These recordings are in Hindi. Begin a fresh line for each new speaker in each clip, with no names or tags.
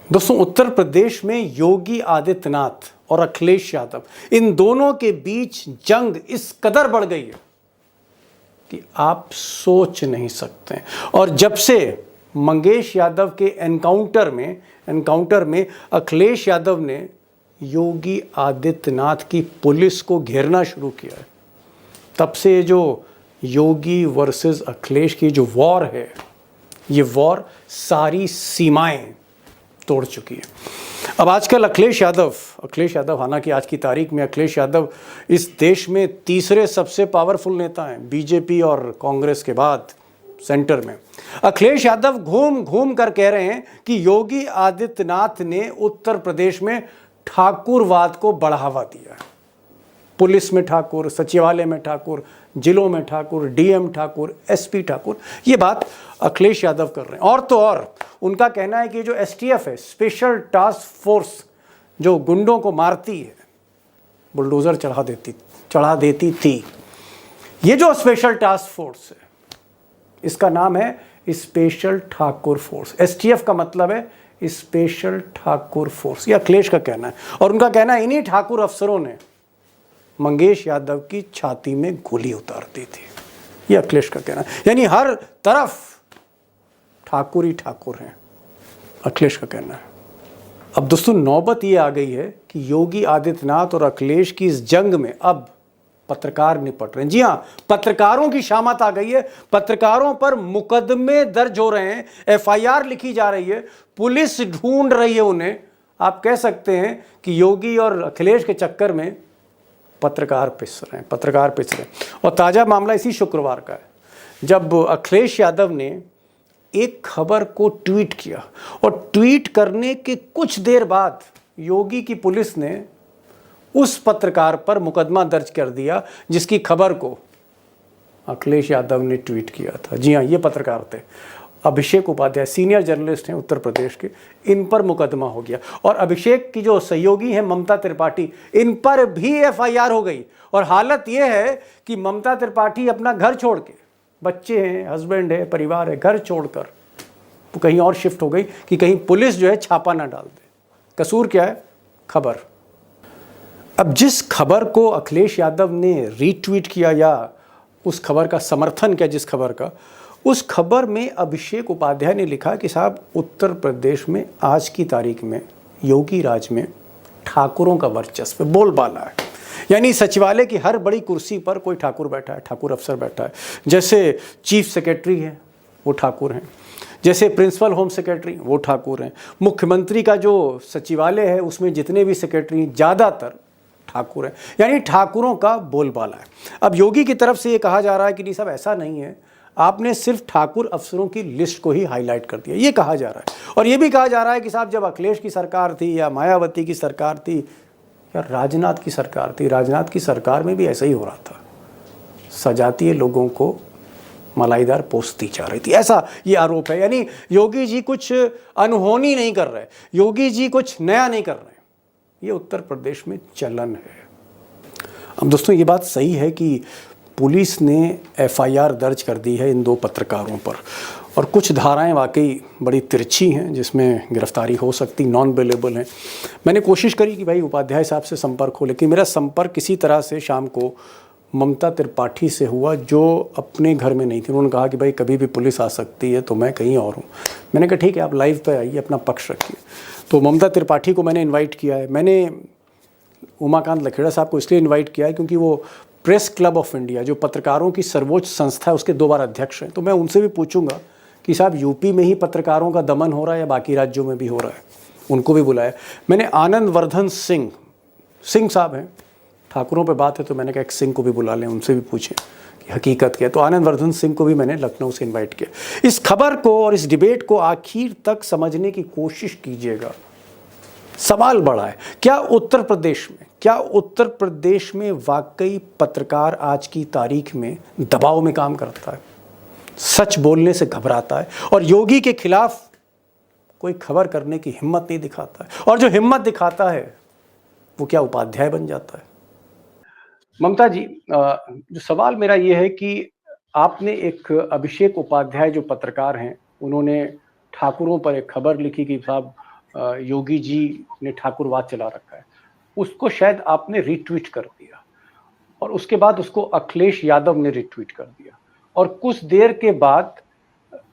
दोस्तों, उत्तर प्रदेश में योगी आदित्यनाथ और अखिलेश यादव, इन दोनों के बीच जंग इस कदर बढ़ गई है कि आप सोच नहीं सकते। और जब से मंगेश यादव के एनकाउंटर में अखिलेश यादव ने योगी आदित्यनाथ की पुलिस को घेरना शुरू किया है, तब से जो योगी वर्सेस अखिलेश की जो वॉर है, ये वॉर सारी सीमाएं तोड़ चुकी है। अब आजकल अखिलेश यादव हालांकि आज की तारीख में अखिलेश यादव इस देश में तीसरे सबसे पावरफुल नेता हैं, बीजेपी और कांग्रेस के बाद सेंटर में। अखिलेश यादव घूम घूम कर कह रहे हैं कि योगी आदित्यनाथ ने उत्तर प्रदेश में ठाकुरवाद को बढ़ावा दिया है। पुलिस में ठाकुर, सचिवालय में ठाकुर, जिलों में ठाकुर, डीएम ठाकुर, एसपी ठाकुर, ये बात अखिलेश यादव कर रहे हैं। और तो और उनका कहना है कि जो एसटीएफ है, स्पेशल टास्क फोर्स, जो गुंडों को मारती है, बुलडोजर चढ़ा देती थी, ये जो स्पेशल टास्क फोर्स है, इसका नाम है स्पेशल ठाकुर फोर्स। एसटीएफ का मतलब है स्पेशल ठाकुर फोर्स। ये अखिलेश का कहना है। और उनका कहना है इन्हीं ठाकुर अफसरों ने मंगेश यादव की छाती में गोली उतार दी थी। ये अखिलेश का कहना है। यानी हर तरफ ठाकुर ही ठाकुर हैं, अखिलेश का कहना है। अब दोस्तों, नौबत ये आ गई है कि योगी आदित्यनाथ और अखिलेश की इस जंग में अब पत्रकार निपट रहे हैं। जी हाँ, पत्रकारों की शामत आ गई है। पत्रकारों पर मुकदमे दर्ज हो रहे हैं, एफआईआर लिखी जा रही है, पुलिस ढूंढ रही है उन्हें। आप कह सकते हैं कि योगी और अखिलेश के चक्कर में पत्रकार पिस रहे हैं। और ताज़ा मामला इसी शुक्रवार का है, जब अखिलेश यादव ने एक खबर को ट्वीट किया और ट्वीट करने के कुछ देर बाद योगी की पुलिस ने उस पत्रकार पर मुकदमा दर्ज कर दिया जिसकी खबर को अखिलेश यादव ने ट्वीट किया था। जी हाँ, ये पत्रकार थे अभिषेक उपाध्याय, सीनियर जर्नलिस्ट हैं उत्तर प्रदेश के। इन पर मुकदमा हो गया। और अभिषेक की जो सहयोगी हैं ममता त्रिपाठी, इन पर भी एफआईआर हो गई। और हालत यह है कि ममता त्रिपाठी अपना घर छोड़ के, बच्चे हैं, हस्बैंड है, परिवार है, घर छोड़कर तो कहीं और शिफ्ट हो गई कि कहीं पुलिस जो है छापा ना डाल दे। कसूर क्या है? खबर। अब जिस खबर को अखिलेश यादव ने रीट्वीट किया या उस खबर का समर्थन किया, जिस खबर का, उस खबर में अभिषेक उपाध्याय ने लिखा कि साहब, उत्तर प्रदेश में आज की तारीख में योगी राज में ठाकुरों का वर्चस्व बोलबाला है। यानी सचिवालय की हर बड़ी कुर्सी पर कोई ठाकुर बैठा है, ठाकुर अफसर बैठा है। जैसे चीफ सेक्रेटरी है वो ठाकुर हैं, जैसे प्रिंसिपल होम सेक्रेटरी वो ठाकुर हैं, मुख्यमंत्री का जो सचिवालय है उसमें जितने भी सेक्रेटरी ज़्यादातर ठाकुर हैं। यानी ठाकुरों का बोलबाला है। अब योगी की तरफ से ये कहा जा रहा है कि नहीं साहब, ऐसा नहीं है, आपने सिर्फ ठाकुर अफसरों की लिस्ट को ही हाईलाइट कर दिया, ये कहा जा रहा है। और ये भी कहा जा रहा है कि साहब, जब अखिलेश की सरकार थी या मायावती की सरकार थी या राजनाथ की सरकार थी, राजनाथ की सरकार में भी ऐसा ही हो रहा था, सजातीय लोगों को मलाईदार पोसती जा रही थी, ऐसा ये आरोप है। यानी योगी जी कुछ अनहोनी नहीं कर रहे, योगी जी कुछ नया नहीं कर रहे, ये उत्तर प्रदेश में चलन है। अब दोस्तों, ये बात सही है कि पुलिस ने एफआईआर दर्ज कर दी है इन दो पत्रकारों पर, और कुछ धाराएं वाकई बड़ी तिरछी हैं जिसमें गिरफ्तारी हो सकती, नॉन बेलेबल हैं। मैंने कोशिश करी कि भाई उपाध्याय साहब से संपर्क हो, लेकिन मेरा संपर्क किसी तरह से शाम को ममता त्रिपाठी से हुआ, जो अपने घर में नहीं थी। उन्होंने कहा कि भाई कभी भी पुलिस आ सकती है, तो मैं कहीं और हूँ। मैंने कहा ठीक है, आप लाइव पे आइए, अपना पक्ष रखिए। तो ममता त्रिपाठी को मैंने इन्वाइट किया है। मैंने उमाकांत लखेड़ा साहब को इसलिए इन्वाइट किया है क्योंकि वो प्रेस क्लब ऑफ इंडिया, जो पत्रकारों की सर्वोच्च संस्था है, उसके 2 बार अध्यक्ष हैं। तो मैं उनसे भी पूछूंगा कि साहब, यूपी में ही पत्रकारों का दमन हो रहा है या बाकी राज्यों में भी हो रहा है? उनको भी बुलाया। मैंने आनंद वर्धन सिंह साहब हैं, ठाकुरों पे बात है तो मैंने कहा एक सिंह को भी बुला लें, उनसे भी पूछें कि हकीकत क्या है। तो आनंद वर्धन सिंह को भी मैंने लखनऊ से इन्वाइट किया। इस खबर को और इस डिबेट को आखिर तक समझने की कोशिश कीजिएगा। सवाल बड़ा है, क्या उत्तर प्रदेश में वाकई पत्रकार आज की तारीख में दबाव में काम करता है, सच बोलने से घबराता है और योगी के खिलाफ कोई खबर करने की हिम्मत नहीं दिखाता है, और जो हिम्मत दिखाता है वो क्या उपाध्याय बन जाता है? ममता जी, जो सवाल मेरा ये है कि आपने एक अभिषेक उपाध्याय जो पत्रकार हैं, उन्होंने ठाकुरों पर एक खबर लिखी कि साहब योगी जी ने ठाकुरवाद चला रखा है, उसको शायद आपने रिट्वीट कर दिया और उसके बाद उसको अखिलेश यादव ने रिट्वीट कर दिया और कुछ देर के बाद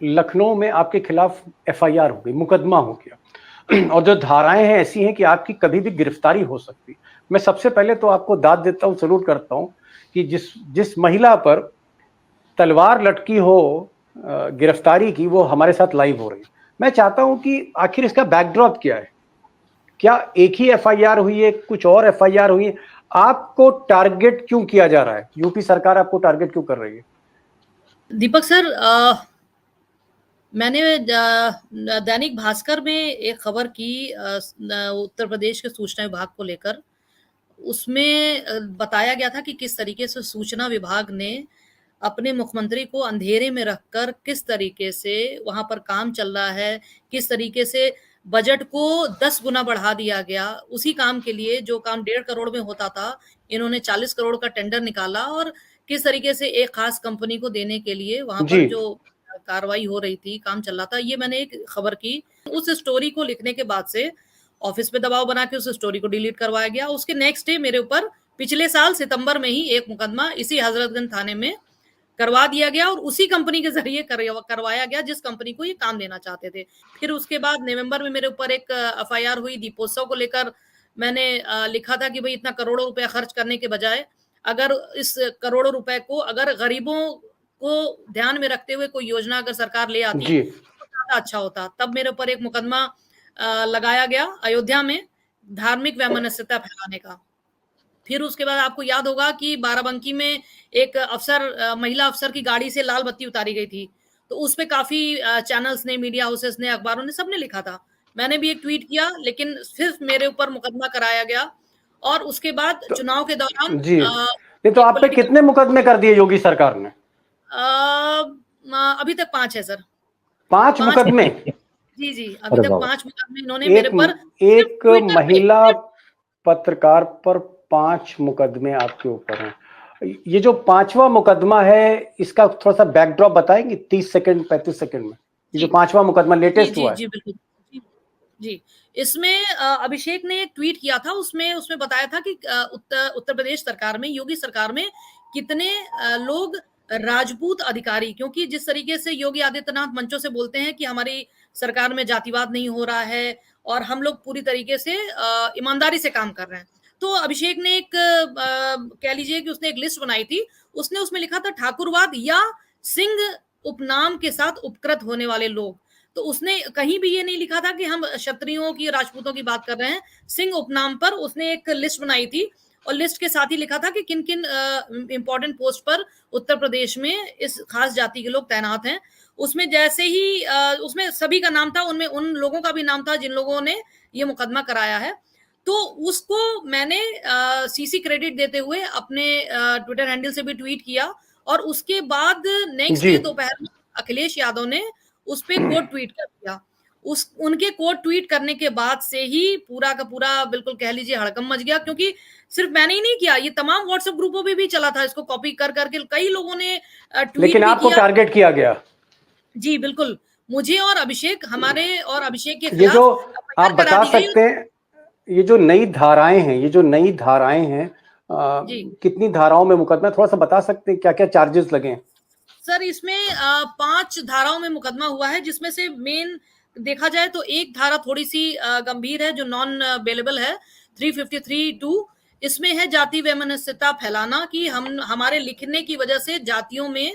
लखनऊ में आपके खिलाफ एफआईआर हो गई, मुकदमा हो गया और जो धाराएं हैं ऐसी हैं कि आपकी कभी भी गिरफ्तारी हो सकती। मैं सबसे पहले तो आपको दाद देता हूं, सलूट करता हूं कि जिस महिला पर तलवार लटकी हो गिरफ्तारी की, वो हमारे साथ लाइव हो रही है। मैं चाहता हूं कि आखिर इसका बैकड्रॉप क्या है, क्या एक ही एफआईआर हुई है, कुछ और एफआईआर हुई है, आपको टारगेट क्यों किया जा रहा है, यूपी सरकार आपको टारगेट क्यों कर रही है?
दीपक सर, मैंने दैनिक भास्कर में एक खबर की उत्तर प्रदेश के सूचना विभाग को लेकर। उसमें बताया गया था कि किस तरीके से सूचना विभाग ने अपने मुख्यमंत्री को अंधेरे में रखकर किस तरीके से वहां पर काम चल रहा है, किस तरीके से बजट को 10 गुना बढ़ा दिया गया। उसी काम के लिए जो काम 1.5 करोड़ में होता था, इन्होंने 40 करोड़ का टेंडर निकाला और किस तरीके से एक खास कंपनी को देने के लिए वहां पर जो कार्रवाई हो रही थी, काम चल रहा था। ये मैंने एक खबर की। उस स्टोरी को लिखने के बाद से ऑफिस पे दबाव बना के उस स्टोरी को डिलीट करवाया गया। उसके नेक्स्ट डे मेरे ऊपर पिछले साल सितंबर में ही एक मुकदमा इसी हजरतगंज थाने में करवा दिया गया और उसी कंपनी के जरिए करवाया गया जिस कंपनी को ये काम देना चाहते थे। फिर उसके बाद नवंबर में मेरे ऊपर एक एफआईआर हुई दीपोत्सव को लेकर। मैंने लिखा था कि भाई इतना करोड़ों रुपया खर्च करने के बजाय अगर इस करोड़ों रुपए को अगर गरीबों को ध्यान में रखते हुए कोई योजना अगर सरकार ले आती तो ज्यादा अच्छा होता। तब मेरे ऊपर एक मुकदमा लगाया गया अयोध्या में धार्मिक वैमनस्यता फैलाने का। फिर उसके बाद आपको याद होगा कि बाराबंकी में एक अफसर, महिला अफसर की गाड़ी से लाल बत्ती उतारी गई थी, तो उस पे काफी चैनल्स ने, मीडिया हाउसेस ने, अखबारों ने, सबने लिखा था। मैंने भी एक ट्वीट किया, लेकिन सिर्फ मेरे ऊपर मुकदमा कराया गया और उसके बाद चुनाव के दौरान
जी ये तो आप पे कितने मुकदमे कर दिए योगी सरकार ने?
अभी तक 5 है सर।
5 मुकदमे?
जी जी, अभी तक 5 मुकदमे इन्होंने मेरे पर।
एक महिला पत्रकार पर 5 मुकदमे आपके ऊपर हैं। ये जो 5वां मुकदमा है, इसका थोड़ा सा बैकड्रॉप बताएंगे 30 सेकंड 35 सेकंड में? ये जो 5वां मुकदमा लेटेस्ट हुआ है।
जी बिल्कुल जी। इसमें अभिषेक ने एक ट्वीट किया था, उसमें बताया था कि उत्तर प्रदेश सरकार में, योगी सरकार में कितने लोग राजपूत अधिकारी, क्योंकि जिस तरीके से योगी आदित्यनाथ मंचों से बोलते हैं कि हमारी सरकार में जातिवाद नहीं हो रहा है और हम लोग पूरी तरीके से ईमानदारी से काम कर रहे हैं। तो अभिषेक ने एक कह लीजिए कि उसने एक लिस्ट बनाई थी। उसने उसमें लिखा था ठाकुरवाद या सिंह उपनाम के साथ उपकृत होने वाले लोग। तो उसने कहीं भी ये नहीं लिखा था कि हम क्षत्रियों की, राजपूतों की बात कर रहे हैं। सिंह उपनाम पर उसने एक लिस्ट बनाई थी और लिस्ट के साथ ही लिखा था कि किन किन इंपॉर्टेंट पोस्ट पर उत्तर प्रदेश में इस खास जाति के लोग तैनात हैं। उसमें जैसे ही उसमें सभी का नाम था, उनमें उन लोगों का भी नाम था जिन लोगों ने ये मुकदमा कराया है। तो उसको मैंने सीसी क्रेडिट देते हुए अपने ट्विटर हैंडल से भी ट्वीट किया और उसके बाद नेक्स्ट डे दोपहर में अखिलेश यादव ने उस पे कोट ट्वीट कर दिया। उनके कोट ट्वीट करने के बाद से ही पूरा का पूरा बिल्कुल कह लीजिए हड़कंप मच गया, क्योंकि सिर्फ मैंने ही नहीं किया, ये तमाम व्हाट्सएप ग्रुपों पे भी चला था। इसको कॉपी कर करके कई लोगों ने ट्वीट
लेकिन
भी
आपको
किया।
टारगेट किया गया?
जी बिल्कुल, मुझे और अभिषेक, हमारे और अभिषेक के
ये
खिलाफ
जो आप बता सकते हैं, ये जो नई धाराएं हैं, कितनी धाराओं में मुकदमा, थोड़ा सा बता सकते हैं क्या क्या चार्जेस लगे हैं?
सर इसमें 5 धाराओं में मुकदमा हुआ है, जिसमें से मेन देखा जाए तो एक धारा थोड़ी सी गंभीर है जो नॉन बेलेबल है, 353(2). इसमें है जाति वैमनस्यता फैलाना, कि हमारे लिखने की वजह से जातियों में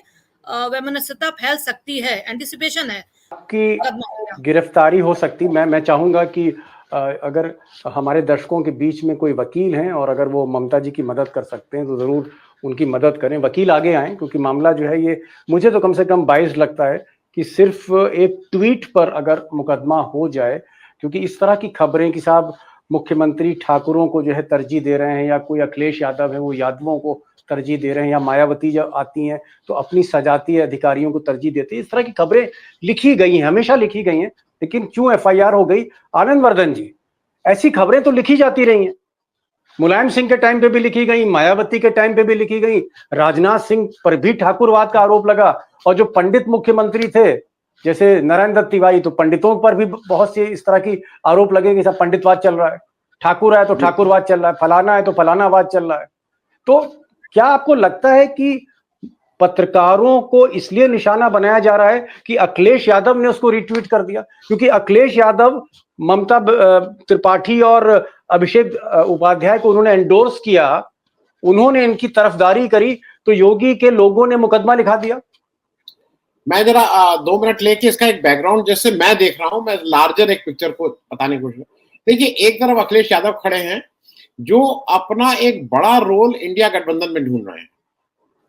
वैमनस्यता फैल सकती है, एंटिसिपेशन है,
आपकी गिरफ्तारी हो सकती। मैं चाहूंगा कि अगर हमारे दर्शकों के बीच में कोई वकील हैं और अगर वो ममता जी की मदद कर सकते हैं तो जरूर उनकी मदद करें, वकील आगे आए, क्योंकि मामला जो है ये मुझे तो कम से कम बाइस लगता है कि सिर्फ एक ट्वीट पर अगर मुकदमा हो जाए, क्योंकि इस तरह की खबरें कि साहब मुख्यमंत्री ठाकुरों को जो है तरजीह दे रहे हैं, या कोई अखिलेश यादव है वो यादवों को तरजीह दे रहे हैं, या मायावती जब आती हैं तो अपनी सजातीय अधिकारियों को तरजीह देती है, इस तरह की खबरें लिखी गई हैं, हमेशा लिखी गई हैं। लेकिन क्यों एफआईआर हो गई? आनंद वर्धन जी, ऐसी खबरें तो लिखी जाती रही हैं, मुलायम सिंह के टाइम पे भी लिखी गई, मायावती के टाइम पे भी लिखी गई, राजनाथ सिंह पर भी ठाकुरवाद का आरोप लगा, और जो पंडित मुख्यमंत्री थे जैसे नारायण दत्त तिवारी, तो पंडितों पर भी बहुत से इस तरह की आरोप लगे कि सब पंडितवाद चल रहा है, ठाकुर है तो ठाकुरवाद चल रहा है, फलाना है तो फलानावाद चल रहा है। तो क्या आपको लगता है कि पत्रकारों को इसलिए निशाना बनाया जा रहा है कि अखिलेश यादव ने उसको रिट्वीट कर दिया? क्योंकि अखिलेश यादव ममता त्रिपाठी और अभिषेक उपाध्याय को उन्होंने एंडोर्स किया, उन्होंने इनकी तरफदारी करी, तो योगी के लोगों ने मुकदमा लिखा दिया।
मैं जरा 2 मिनट लेके इसका एक बैकग्राउंड जैसे मैं देख रहा हूं, मैं लार्जर एक पिक्चर को बताने की कोशिश। देखिए, एक तरफ अखिलेश यादव खड़े हैं जो अपना एक बड़ा रोल इंडिया गठबंधन में ढूंढ रहे हैं,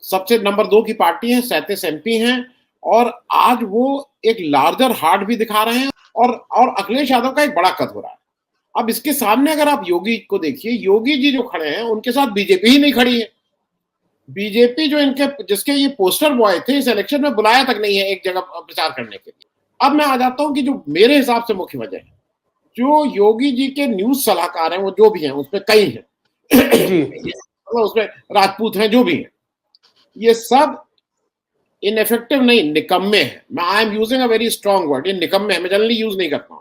सबसे नंबर 2 की पार्टी है, 37 MP हैं, और आज वो एक लार्जर हार्ट भी दिखा रहे हैं, और अखिलेश यादव का एक बड़ा कद हो रहा है। अब इसके सामने अगर आप योगी को देखिए, योगी जी जो खड़े हैं उनके साथ बीजेपी ही नहीं खड़ी है। बीजेपी जो जिसके ये पोस्टर बॉय थे, इस इलेक्शन में बुलाया तक नहीं है एक जगह प्रचार करने के लिए। अब मैं आ जाता हूं कि जो मेरे हिसाब से मुख्य वजह है, जो योगी जी के न्यूज सलाहकार हैं, वो जो भी हैं, उसमें कई हैं, मतलब उसमें राजपूत हैं, जो भी हैं, ये सब इनएफेक्टिव नहीं, निकम्मे हैं। मैं I am using a very strong word, ये निकम्मे है, मैं जनरली यूज नहीं करता हूं।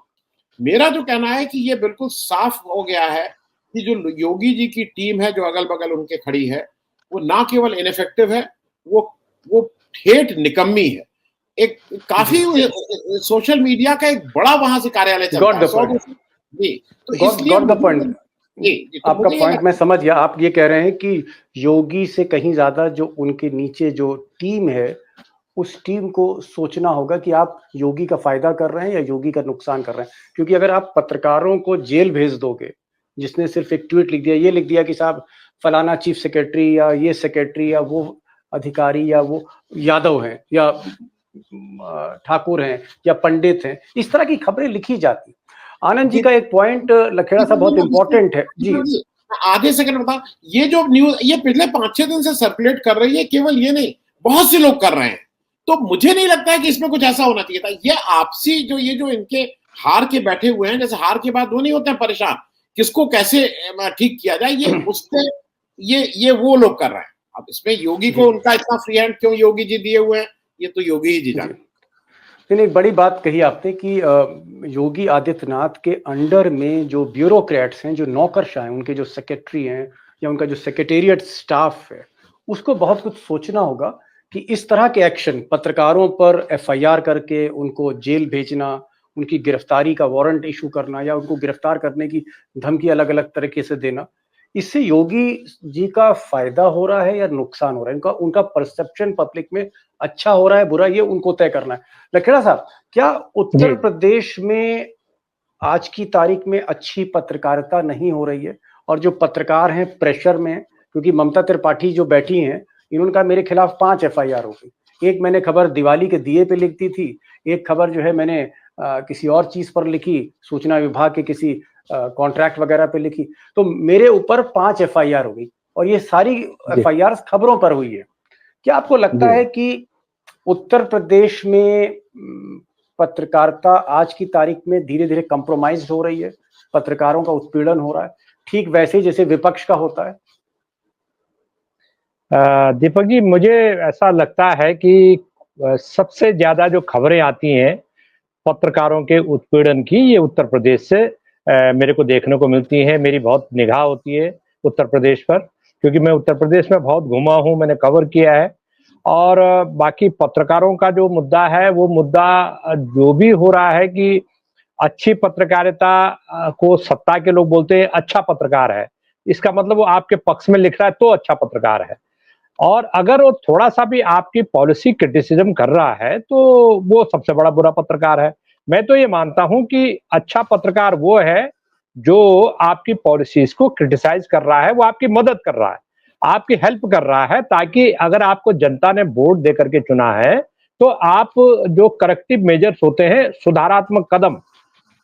मेरा जो कहना है कि ये बिल्कुल साफ हो गया है कि जो योगी जी की टीम है, जो अगल बगल उनके खड़ी है, वो ना केवल इनएफेक्टिव है, वो ठेठ निकम्मी है। एक काफी सोशल मीडिया का एक बड़ा वहां से कार्यालय चलता है।
जी, तो इसलिए आपका पॉइंट मैं समझ गया। आप ये कह रहे हैं कि योगी से कहीं ज्यादा जो उनके नीचे जो टीम है, उस टीम को सोचना होगा कि आप योगी का फायदा कर रहे हैं या योगी का नुकसान कर रहे हैं। क्योंकि अगर आप पत्रकारों को जेल भेज दोगे, जिसने सिर्फ एक ट्वीट लिख दिया, ये लिख दिया कि साहब फलाना चीफ सेक्रेटरी या ये सेक्रेटरी या वो अधिकारी या वो यादव हैं या ठाकुर हैं या पंडित हैं, इस तरह की खबरें लिखी जाती। आनंद जी का एक पॉइंट लखेड़ा साहब बहुत इंपॉर्टेंट है जी।
आधे सेकंड बता, ये जो न्यूज ये पिछले 5-6 दिन से सर्कुलेट कर रही है, केवल ये नहीं, बहुत से लोग कर रहे हैं, तो मुझे नहीं लगता है कि इसमें कुछ ऐसा होना चाहिए था। ये आपसी जो ये जो इनके हार के बैठे हुए हैं, जैसे हार के बाद वो नहीं होते हैं परेशान, किसको कैसे ठीक किया जाए, ये उससे ये वो लोग कर रहे हैं। अब इसमें योगी को उनका इतना फ्री हैंड क्यों योगी जी दिए हुए हैं, ये तो योगी ही जी जाने।
लेकिन एक बड़ी बात कही आपने कि योगी आदित्यनाथ के अंडर में जो ब्यूरोक्रेट्स हैं, जो नौकरशाह हैं, उनके जो सेक्रेटरी हैं या उनका जो सेक्रेटेरिएट स्टाफ है, उसको बहुत कुछ सोचना होगा कि इस तरह के एक्शन, पत्रकारों पर FIR करके उनको जेल भेजना, उनकी गिरफ्तारी का वारंट इशू करना या उनको गिरफ्तार करने की धमकी अलग अलग तरीके से देना, इससे योगी जी का फायदा हो रहा है या नुकसान हो रहा है? उनका परसेप्शन पब्लिक में अच्छा हो रहा है, बुरा, ये उनको तय करना है। लखेड़ा साहब, क्या उत्तर प्रदेश में आज की तारीख में अच्छी पत्रकारिता नहीं हो रही है? और जो पत्रकार हैं प्रेशर में, क्योंकि ममता त्रिपाठी जो बैठी हैं, इन्होंने कहा मेरे खिलाफ 5 FIR हो गई। एक मैंने खबर दिवाली के दिए पे लिख दी थी, एक खबर जो है मैंने किसी और चीज पर लिखी, सूचना विभाग के किसी कॉन्ट्रैक्ट वगैरह पे लिखी, तो मेरे ऊपर 5 FIR हो गई, और ये सारी FIR खबरों पर हुई है। क्या आपको लगता है कि उत्तर प्रदेश में पत्रकारिता आज की तारीख में धीरे धीरे कंप्रोमाइज हो रही है, पत्रकारों का उत्पीड़न हो रहा है, ठीक वैसे ही जैसे विपक्ष का होता है?
दीपक जी, मुझे ऐसा लगता है कि सबसे ज्यादा जो खबरें आती हैं पत्रकारों के उत्पीड़न की, ये उत्तर प्रदेश से मेरे को देखने को मिलती है। मेरी बहुत निगाह होती है उत्तर प्रदेश पर, क्योंकि मैं उत्तर प्रदेश में बहुत घूमा हूं, मैंने कवर किया है। और बाकी पत्रकारों का जो मुद्दा है, वो मुद्दा जो भी हो रहा है कि अच्छी पत्रकारिता को सत्ता के लोग बोलते हैं अच्छा पत्रकार है, इसका मतलब वो आपके पक्ष में लिख रहा है तो अच्छा पत्रकार है। और अगर वो थोड़ा सा भी आपकी पॉलिसी क्रिटिसिज्म कर रहा है तो वो सबसे बड़ा बुरा पत्रकार है। मैं तो ये मानता हूं कि अच्छा पत्रकार वो है जो आपकी पॉलिसीज को क्रिटिसाइज कर रहा है, वो आपकी मदद कर रहा है, आपकी हेल्प कर रहा है, ताकि अगर आपको जनता ने वोट दे करके चुना है तो आप जो करेक्टिव मेजर्स होते हैं, सुधारात्मक कदम,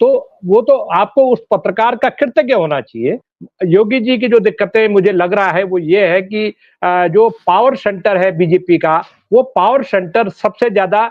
तो वो तो आपको उस पत्रकार का कृतज्ञ होना चाहिए। योगी जी की जो दिक्कतें मुझे लग रहा है वो ये है कि जो पावर सेंटर है बीजेपी का, वो पावर सेंटर सबसे ज्यादा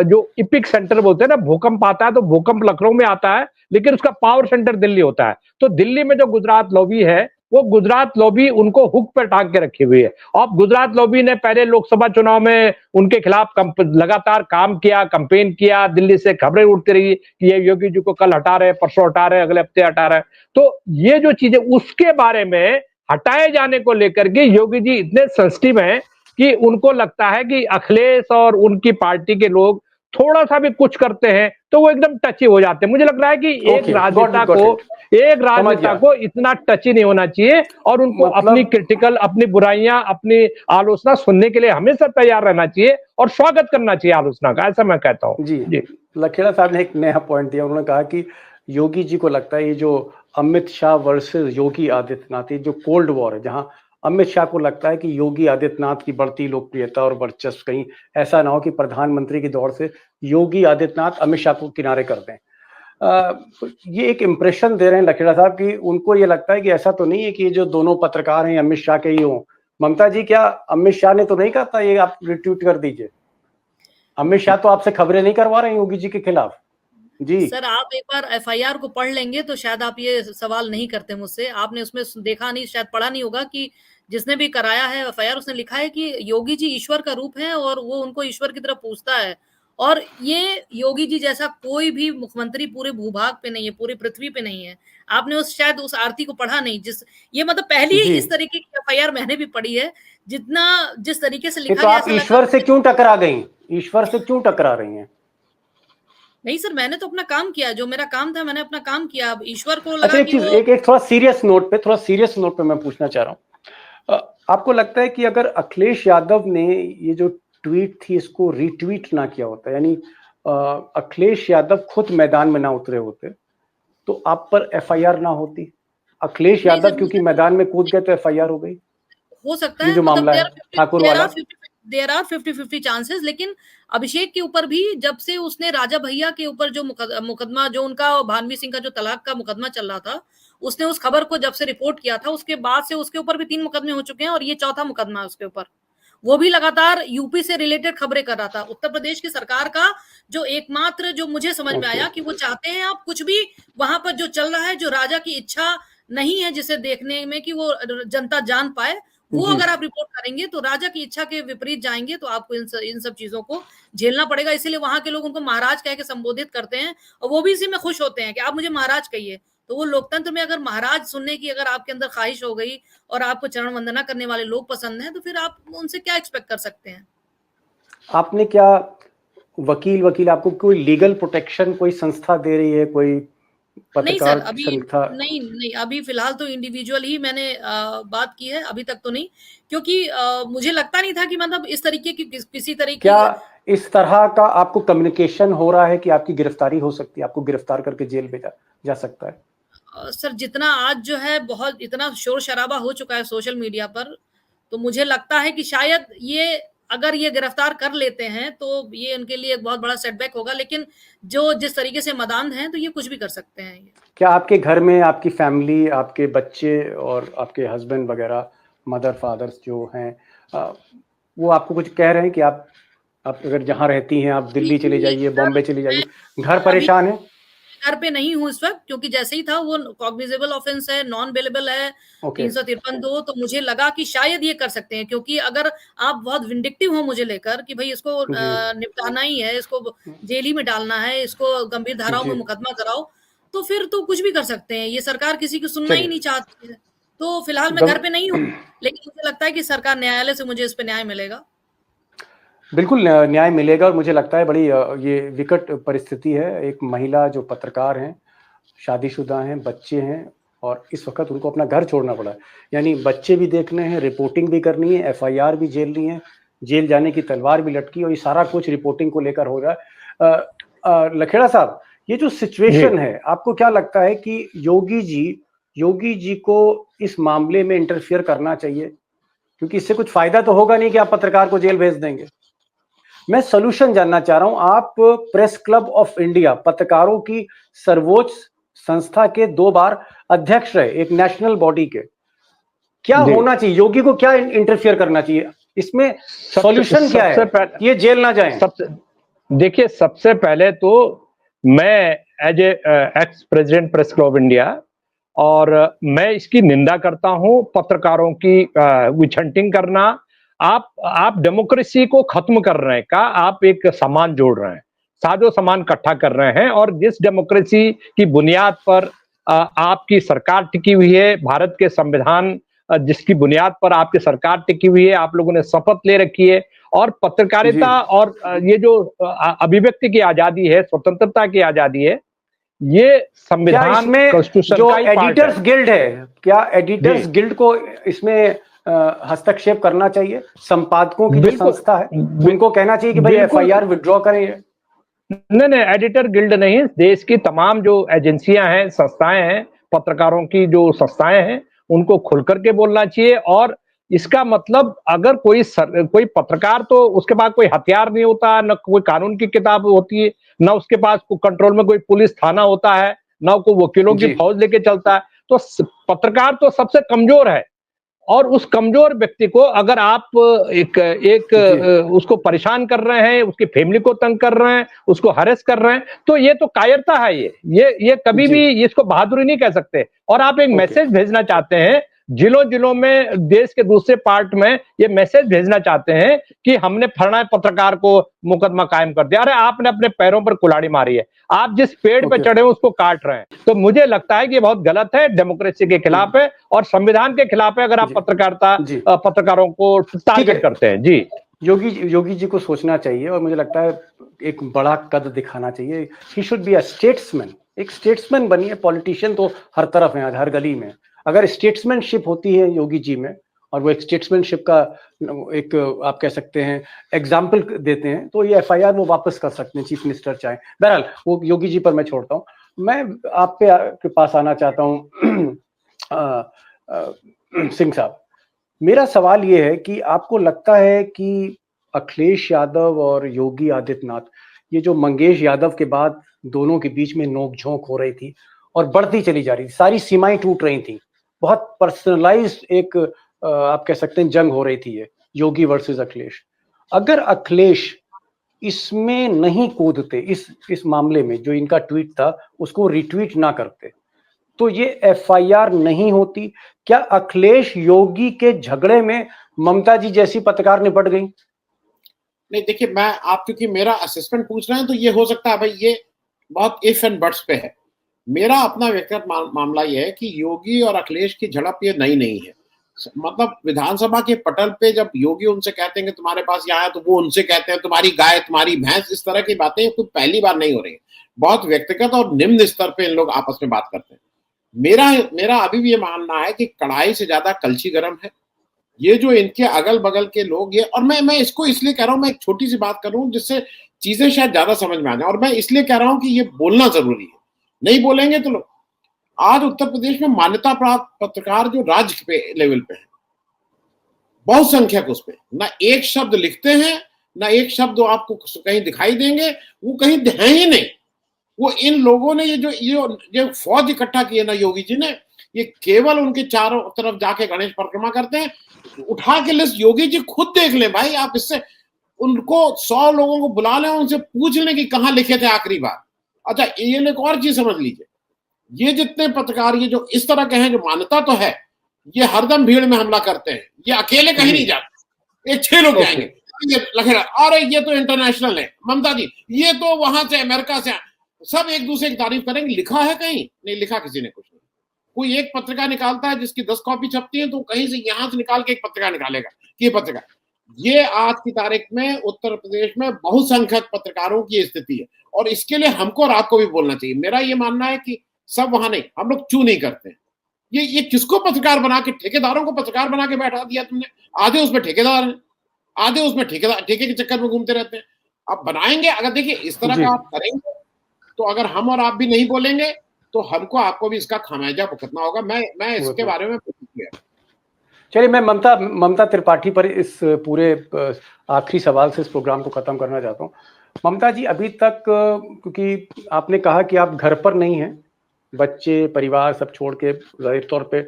जो इपिक सेंटर बोलते हैं ना, भूकंप आता है तो भूकंप लखनऊ में आता है, लेकिन उसका पावर सेंटर दिल्ली होता है। तो दिल्ली में जो गुजरात लॉबी है वो गुजरात लॉबी उनको हुक पर टांग के रखी हुई है। अब गुजरात लॉबी ने पहले लोकसभा चुनाव में उनके खिलाफ लगातार काम किया, कैंपेन किया, दिल्ली से खबरें उड़ती रही कि ये योगी जी को कल हटा रहे, परसों हटा रहे, अगले हफ्ते हटा रहे। तो ये जो चीजें, उसके बारे में हटाए जाने को लेकर के योगी जी इतने सेंसिटिव हैं कि उनको लगता है कि अखिलेश और उनकी पार्टी के लोग थोड़ा सा भी कुछ करते हैं तो वो एकदम टची हो जाते हैं। मुझे लग रहा है कि एक राजनेता को इतना टची नहीं होना चाहिए और उनको अपनी क्रिटिकल, अपनी बुराइयां, अपनी आलोचना सुनने के लिए हमेशा तैयार रहना चाहिए और स्वागत करना चाहिए आलोचना का, ऐसा मैं कहता हूँ।
जी, लखेड़ा साहब ने एक नया पॉइंट दिया। उन्होंने कहा कि योगी जी को लगता है ये जो अमित शाह वर्सेस योगी आदित्यनाथ, ये जो कोल्ड वॉर है, जहां अमित शाह को लगता है कि योगी आदित्यनाथ की बढ़ती लोकप्रियता और वर्चस्व कहीं ऐसा ना हो कि प्रधानमंत्री की दौड़ से योगी आदित्यनाथ अमित शाह को किनारे कर दें। ये एक इंप्रेशन दे रहे हैं लखेड़ा साहब कि उनको ये लगता है कि ऐसा तो नहीं है कि ये जो दोनों पत्रकार हैं अमित शाह के ही हों। ममता जी, क्या अमित शाह ने तो नहीं कहा था ये आप रिट्वीट कर दीजिए? अमित शाह तो आपसे खबरें नहीं करवा रहे हैं योगी जी के खिलाफ। जी
सर, आप एक बार एफआईआर को पढ़ लेंगे तो शायद आप ये सवाल नहीं करते मुझसे। आपने उसमें देखा नहीं, शायद पढ़ा नहीं होगा कि जिसने भी कराया है एफआईआर, उसने लिखा है कि योगी जी ईश्वर का रूप है और वो उनको ईश्वर की तरफ पूछता है। और ये योगी जी जैसा कोई भी मुख्यमंत्री पूरे भूभाग पे नहीं है, पूरी पृथ्वी पे नहीं है। आपने शायद उस आरती को पढ़ा नहीं, ये मतलब पहली इस तरीके की एफआईआर मैंने भी पढ़ी है। जिस तरीके से लिखा
तो
गया,
आप ईश्वर से क्यों टकरा गई? ईश्वर से क्यों टकरा रही हैं?
नहीं सर, मैंने तो अपना काम किया, जो मेरा काम था मैंने अपना काम किया। अब ईश्वर को
अच्छा,
लगा
एक चीज, एक थोड़ा सीरियस नोट पे मैं पूछना चाह रहा हूँ। आपको लगता है कि अगर अखिलेश यादव ने ये जो ट्वीट थी इसको रीट्वीट ना किया होता, यानी अखिलेश यादव खुद मैदान में ना उतरे होते, तो आप पर एफआईआर ना होती? अखिलेश यादव क्योंकि मैदान में कूद गए तो एफआईआर हो गई।
हो सकता है,
जो मामला है ठाकुर वाला,
देयर आर 50-50 चांसेस। लेकिन अभिषेक के ऊपर भी जब से उसने राजा भैया के ऊपर जो मुकदमा, जो उनका भानवी सिंह का जो तलाक का मुकदमा चल रहा था, उसने उस खबर को जब से रिपोर्ट किया था, उसके बाद से उसके ऊपर भी 3 मुकदमे हो चुके हैं और ये चौथा मुकदमा है उसके ऊपर। वो भी लगातार यूपी से रिलेटेड खबरें कर रहा था। उत्तर प्रदेश की सरकार का जो एकमात्र, जो मुझे समझ में आया कि वो चाहते हैं आप कुछ भी वहां पर जो चल रहा है, जो राजा की इच्छा नहीं है जिसे देखने में कि वो जनता जान पाए, वो अगर आप रिपोर्ट करेंगे तो राजा की इच्छा के विपरीत जाएंगे तो आपको इन सब चीजों को झेलना पड़ेगा। इसीलिए वहां के लोग उनको महाराज कह के संबोधित करते हैं और वो भी इसी में खुश होते हैं कि आप मुझे महाराज कहिए। तो वो लोकतंत्र में अगर महाराज सुनने की अगर आपके अंदर ख्वाहिश हो गई और आपको चरण वंदना करने वाले लोग पसंद हैं, तो फिर आप उनसे क्या एक्सपेक्ट कर सकते हैं?
आपने क्या वकील आपको कोई लीगल प्रोटेक्शन कोई संस्था दे रही है, कोई पत्रकार संस्था?
नहीं, अभी फिलहाल तो इंडिविजुअल ही मैंने बात की है, अभी तक तो नहीं, क्योंकि मुझे लगता नहीं था कि मतलब इस तरीके की किसी तरीके,
क्या इस तरह का आपको कम्युनिकेशन हो रहा है कि आपकी गिरफ्तारी हो सकती है, आपको गिरफ्तार करके जेल भेजा जा सकता है?
सर, जितना आज जो है बहुत इतना शोर शराबा हो चुका है सोशल मीडिया पर, तो मुझे लगता है कि शायद ये अगर ये गिरफ्तार कर लेते हैं तो ये उनके लिए एक बहुत बड़ा सेटबैक होगा। लेकिन जो जिस तरीके से मदान हैं तो ये कुछ भी कर सकते हैं। क्या
आपके घर में आपकी फैमिली, आपके बच्चे और आपके हस्बैंड वगैरह, मदर फादर्स जो हैं, वो आपको कुछ कह रहे हैं कि आप अगर जहाँ रहती हैं आप दिल्ली चले जाइए, बॉम्बे चले जाइए, घर परेशान है?
घर पे नहीं हूँ इस वक्त, क्योंकि जैसे ही था वो कॉग्निजेबल ऑफेंस है, नॉन बेलेबल है, 353(2), तो मुझे लगा कि शायद ये कर सकते हैं, क्योंकि अगर आप बहुत विंडिक्टिव हो मुझे लेकर कि भाई इसको निपटाना ही है, इसको जेल ही में डालना है, इसको गंभीर धाराओं में मुकदमा कराओ, तो फिर तो कुछ भी कर सकते हैं। ये सरकार किसी की सुनना ही नहीं चाहती है। तो फिलहाल मैं घर पे नहीं हूँ, लेकिन मुझे लगता है कि सरकार न्यायालय से मुझे इस पे न्याय मिलेगा।
बिल्कुल न्याय मिलेगा और मुझे लगता है बड़ी ये विकट परिस्थिति है। एक महिला जो पत्रकार हैं, शादीशुदा हैं, बच्चे हैं और इस वक्त उनको अपना घर छोड़ना पड़ा है। यानी बच्चे भी देखने हैं, रिपोर्टिंग भी करनी है, एफआईआर भी झेलनी है, जेल जाने की तलवार भी लटकी, और ये सारा कुछ रिपोर्टिंग को लेकर हो रहा है। लखेड़ा साहब, ये जो सिचुएशन है, आपको क्या लगता है कि योगी जी को इस मामले में इंटरफियर करना चाहिए? क्योंकि इससे कुछ फायदा तो होगा नहीं कि आप पत्रकार को जेल भेज देंगे। मैं सॉल्यूशन जानना चाह रहा हूं। आप प्रेस क्लब ऑफ इंडिया, पत्रकारों की सर्वोच्च संस्था के 2 बार अध्यक्ष रहे, एक नेशनल बॉडी के। क्या होना चाहिए? योगी को क्या इंटरफियर करना चाहिए इसमें? सॉल्यूशन क्या है? ये जेल ना जाएं।
देखिए, सबसे पहले तो मैं as a ex president press club of India और मैं इसकी निंदा करता हूं। पत्रकारों की विच हंटिंग करना, आप डेमोक्रेसी को खत्म कर रहे हैं का आप एक सामान जोड़ रहे हैं, साजो सामान इकट्ठा कर रहे हैं। और जिस डेमोक्रेसी की बुनियाद पर आपकी सरकार टिकी हुई है, भारत के संविधान जिसकी बुनियाद पर आपकी सरकार टिकी हुई है, आप लोगों ने शपथ ले रखी है, और पत्रकारिता और ये जो अभिव्यक्ति की आजादी है, स्वतंत्रता की आजादी है, ये
क्या
संविधान
इसमें
कॉन्स्टिट्यूशन
जो
का ही पार्ट
एडिटर्स
है।
गिल्ड है, क्या एडिटर्स
जी।
गिल्ड को इसमें हस्तक्षेप करना चाहिए? संपादकों की जो
बिल्कुल।
संस्था है उनको कहना चाहिए कि भाई
बिल्कुल।
एफआईआर विड्रॉ करें ये?
नहीं, एडिटर गिल्ड नहीं, देश की तमाम जो एजेंसियां हैं, संस्थाएं हैं, पत्रकारों की जो संस्थाएं हैं, उनको खुल करके बोलना चाहिए। और इसका मतलब अगर कोई पत्रकार, तो उसके पास कोई हथियार नहीं होता, न कोई कानून की किताब होती है, न उसके पास कंट्रोल में कोई पुलिस थाना होता है, न कोई वकीलों की
जी।
फौज लेके चलता है। तो पत्रकार तो सबसे कमजोर है, और उस कमजोर व्यक्ति को अगर आप उसको परेशान कर रहे हैं, उसकी फैमिली को तंग कर रहे हैं, उसको हरेस कर रहे हैं, तो ये तो कायरता है। ये कभी भी इसको बहादुरी नहीं कह सकते। और आप एक मैसेज भेजना चाहते हैं जिलों जिलों में, देश के दूसरे पार्ट में ये मैसेज भेजना चाहते हैं कि हमने फलाना पत्रकार को मुकदमा कायम कर दिया। अरे आपने अपने पैरों पर कुल्हाड़ी मारी है, आप जिस पेड़ पे चढ़े हो उसको काट रहे हैं। तो मुझे लगता है कि ये बहुत गलत है, डेमोक्रेसी के खिलाफ है और संविधान के खिलाफ है अगर आप पत्रकारों को टारगेट करते हैं। जी,
योगी जी को सोचना चाहिए, और मुझे लगता है एक बड़ा कद दिखाना चाहिए। He should be a statesman. एक स्टेट्समैन बनिए। पॉलिटिशियन तो हर तरफ है, हर गली में। अगर स्टेट्समैनशिप होती है योगी जी में, और वो एक स्टेट्समैनशिप का एक आप कह सकते हैं एग्जाम्पल देते हैं, तो ये एफआईआर वो वापस कर सकते हैं, चीफ मिनिस्टर चाहे। बहरहाल वो योगी जी पर मैं छोड़ता हूँ। मैं आप के पास आना चाहता हूँ सिंह साहब। मेरा सवाल ये है कि आपको लगता है कि अखिलेश यादव और योगी आदित्यनाथ, ये जो मंगेश यादव के बाद दोनों के बीच में नोकझोंक हो रही थी और बढ़ती चली जा रही थी, सारी सीमाएं टूट रही थी, बहुत पर्सनलाइज्ड एक आप कह सकते हैं जंग हो रही थी, ये योगी वर्सेस अखिलेश। अगर अखिलेश इसमें नहीं कूदते, इस मामले में जो इनका ट्वीट था उसको रिट्वीट ना करते, तो ये एफआईआर नहीं होती। क्या अखिलेश योगी के झगड़े में ममता जी जैसी पत्रकार निपट गई?
नहीं, देखिए, मैं आप क्योंकि मेरा असेसमेंट पूछ रहे हैं तो ये हो सकता है भाई, ये बहुत इफ एंड बट्स पे है। मेरा अपना व्यक्तिगत मामला ये है कि योगी और अखिलेश की झड़प ये नई नहीं है। मतलब विधानसभा के पटल पे जब योगी उनसे कहते हैं कि तुम्हारे पास यहाँ है, तो वो उनसे कहते हैं तुम्हारी गाय, तुम्हारी भैंस, इस तरह की बातें कोई पहली बार नहीं हो रही है। बहुत व्यक्तिगत और निम्न स्तर पे इन लोग आपस में बात करते हैं। मेरा अभी भी ये मानना है कि कढ़ाई से ज्यादा कलछी गर्म है। ये जो इनके अगल बगल के लोग, ये, और मैं इसको इसलिए कह रहा हूं, मैं एक छोटी सी बात कर रहा हूं जिससे चीजें शायद ज्यादा समझ में आ जाए, और मैं इसलिए कह रहा हूं कि ये बोलना जरूरी है। नहीं बोलेंगे तो लोग, आज उत्तर प्रदेश में मान्यता प्राप्त पत्रकार जो राज्य पे लेवल पे है, बहुत संख्यक उस पर ना एक शब्द लिखते हैं, ना एक शब्द आपको कहीं दिखाई देंगे, वो कहीं है ही नहीं। वो इन लोगों ने ये फौज इकट्ठा की है ना योगी जी ने, ये केवल उनके चारों तरफ जाके गणेश परिक्रमा करते हैं। उठा के लिस्ट योगी जी खुद देख लें भाई, आप इससे उनको 100 लोगों को बुला लें, उनसे पूछ लें कि कहां लिखे थे आखिरी बार। अच्छा, ये एक और चीज समझ लीजिए, ये जितने पत्रकार ये जो इस तरह के हैं, जो मान्यता तो है, ये हरदम भीड़ में हमला करते हैं, ये अकेले कहीं नहीं जाते। एक 6 लोग जाएंगे, ये लखेड़ा, अरे ये तो इंटरनेशनल है, ममता जी ये तो वहां से अमेरिका से, सब एक दूसरे की तारीफ करेंगे। लिखा है कहीं? नहीं लिखा किसी ने कुछ नहीं। कोई एक पत्रिका निकालता है जिसकी 10 कॉपी छपती है, तो कहीं से यहां से निकाल के एक पत्रिका निकालेगा कि पत्रिका। ये आज की तारीख में उत्तर प्रदेश में बहुसंख्यक पत्रकारों की स्थिति है, और इसके लिए हमको और आपको भी बोलना चाहिए। मेरा ये मानना है कि सब वहां नहीं, हम लोग चू नहीं करते हैं। ये किसको पत्रकार बना के, ठेकेदारों को पत्रकार बना के बैठा दिया तुमने। आधे उसमें ठेकेदार हैं, आधे उसमें ठेके के चक्कर में घूमते रहते हैं। अब बनाएंगे, अगर देखिए इस तरह का आप करेंगे तो अगर हम और आप भी नहीं बोलेंगे तो हमको आपको भी इसका खामियाजा भुगतना होगा। मैं इसके बारे में
चलिए, मैं ममता त्रिपाठी पर इस पूरे आखिरी सवाल से इस प्रोग्राम को खत्म करना चाहता हूँ। ममता जी, अभी तक क्योंकि आपने कहा कि आप घर पर नहीं हैं, बच्चे परिवार सब छोड़ के, जाहिर तौर पे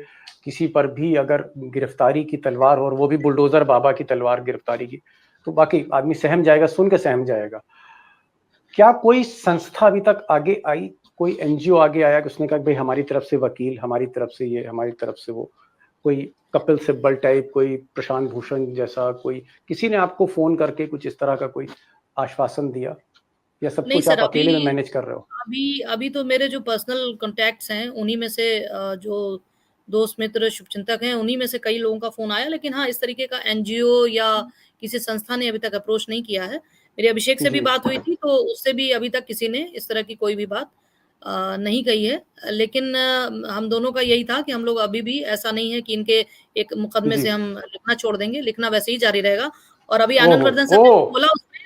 किसी पर भी अगर गिरफ्तारी की तलवार हो, और वो भी बुलडोजर बाबा की तलवार गिरफ्तारी की, तो बाकी आदमी सहम जाएगा, सुन के सहम जाएगा। क्या कोई संस्था अभी तक आगे आई कोई एनजीओ आगे आया कि उसने कहा भाई हमारी तरफ से वकील, हमारी तरफ से ये, हमारी तरफ से वो, कोई कपिल सिब्बल टाइप, कोई प्रशांत भूषण जैसा, कोई किसी ने आपको फोन करके कुछ इस तरह का कोई आश्वासन दिया, या सब
नहीं
कुछ
सर,
आप अकेले में
अभी
मैनेज कर रहे हो?
अभी तो मेरे जो पर्सनल कॉन्टैक्ट्स हैं उन्हीं में से जो दोस्त मित्र शुभचिंतक हैं उन्हीं में से कई लोगों का फोन आया, लेकिन हाँ इस तरीके का एनजीओ या किसी संस्था ने अभी तक अप्रोच नहीं किया है। मेरी अभिषेक से भी
जी।
बात हुई थी तो उससे भी अभी तक किसी ने इस तरह की कोई भी बात नहीं कही है। लेकिन हम दोनों का यही था कि हम लोग अभी भी, ऐसा नहीं है कि इनके एक मुकदमे
जी।
से हम लिखना छोड़ देंगे, लिखना वैसे ही जारी रहेगा। और अभी
ओहो,
आनंद वर्धन सर ने
ओह।
बोला उसमें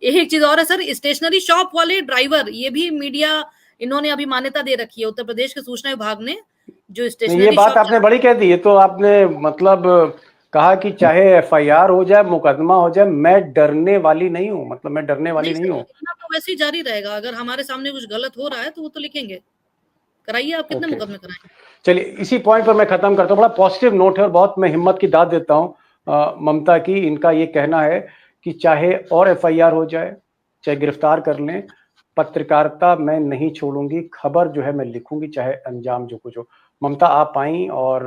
एक चीज और है सर, स्टेशनरी शॉप वाले ड्राइवर, ये भी मीडिया, इन्होंने अभी मान्यता दे रखी है उत्तर प्रदेश के सूचना विभाग ने, जो
नहीं, ये
स्टेशनरी
बात
शॉप
आपने बड़ी कह दी। ये तो आपने मतलब कहा कि चाहे एफआईआर हो जाए, मुकदमा हो जाए, मैं डरने वाली नहीं हूँ, मतलब मैं डरने वाली
नहीं
नहीं
सर,
हूँ।
लिखना तो वैसे ही जारी रहेगा। अगर हमारे सामने कुछ गलत हो रहा है तो वो तो लिखेंगे। कराइए, आप कितने
ओके,
मुकदमे कराएंगे?
चलिए इसी पॉइंट पर मैं खत्म करता हूँ। बड़ा पॉजिटिव नोट है और बहुत मैं हिम्मत की दाद देता हूँ ममता की। इनका ये कहना है कि चाहे और एफआईआर हो जाए, चाहे गिरफ्तार कर लें, पत्रकारिता मैं नहीं छोड़ूंगी, खबर जो है मैं लिखूंगी, चाहे अंजाम जो कुछ हो। ममता आप आई और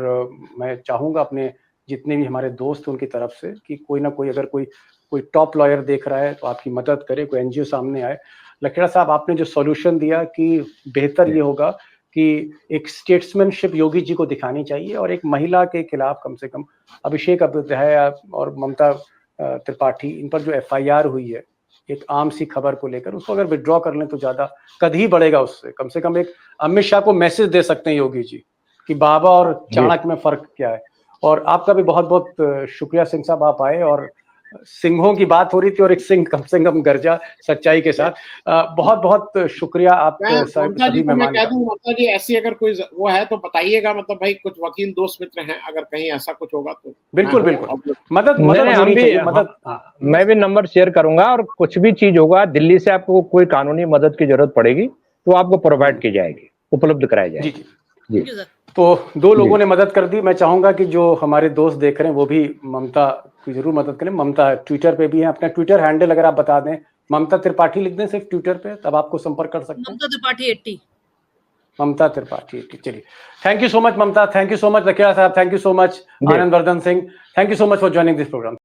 मैं चाहूंगा अपने जितने भी हमारे दोस्त उनकी तरफ से कि कोई ना कोई, अगर कोई कोई टॉप लॉयर देख रहा है तो आपकी मदद करे, कोई एनजीओ सामने आए। लखेड़ा साहब, आपने जो सॉल्यूशन दिया कि बेहतर ये होगा कि एक स्टेट्समैनशिप योगी जी को दिखानी चाहिए और एक महिला के खिलाफ कम से कम अभिषेक अध्याय और ममता त्रिपाठी, इन पर जो एफआईआर हुई है एक आम सी खबर को लेकर, उसको अगर विड्रॉ कर लें तो ज्यादा कद ही बढ़ेगा। उससे कम से कम एक अमित शाह को मैसेज दे सकते हैं योगी जी कि बाबा और चाणक्य में फर्क क्या है। और आपका भी बहुत बहुत शुक्रिया सिंह साहब, आप आए और सिंहों की बात हो रही थी और एक सिंह कम से कम गर्जा सच्चाई के साथ। बहुत बहुत शुक्रिया आप
ममता जी
सभी
को मैं
मेहमान
कह
का।
दूं, ममता जी ऐसी अगर कोई वो है तो बताइएगा, मतलब भाई कुछ वकील दोस्त मित्र हैं, अगर कहीं ऐसा कुछ होगा तो
बिल्कुल
मैं
बिल्कुल, मदद
नहीं,
मदद
हम
होनी
भी
चाहिए, मदद।
मैं भी नंबर शेयर करूंगा और कुछ भी चीज होगा दिल्ली से आपको कोई कानूनी मदद की जरूरत पड़ेगी तो आपको प्रोवाइड की जाएगी, उपलब्ध कराई
जी
जाएगी।
जी।
Thank you sir.
तो दो लोगों ने मदद कर दी। मैं चाहूंगा कि जो हमारे दोस्त देख रहे हैं वो भी ममता की जरूर मदद करें। ममता ट्विटर पे भी है, अपना ट्विटर हैंडल अगर आप बता दें। ममता त्रिपाठी लिख दें सिर्फ ट्विटर पे, तब आपको संपर्क कर सकते हैं।
ममता त्रिपाठी 80।
ममता त्रिपाठी, चलिए। Thank you so much Mamta, thank you so much Lakhera Sahab, thank you so much Anand Vardhan Singh, thank you so much for joining this programme.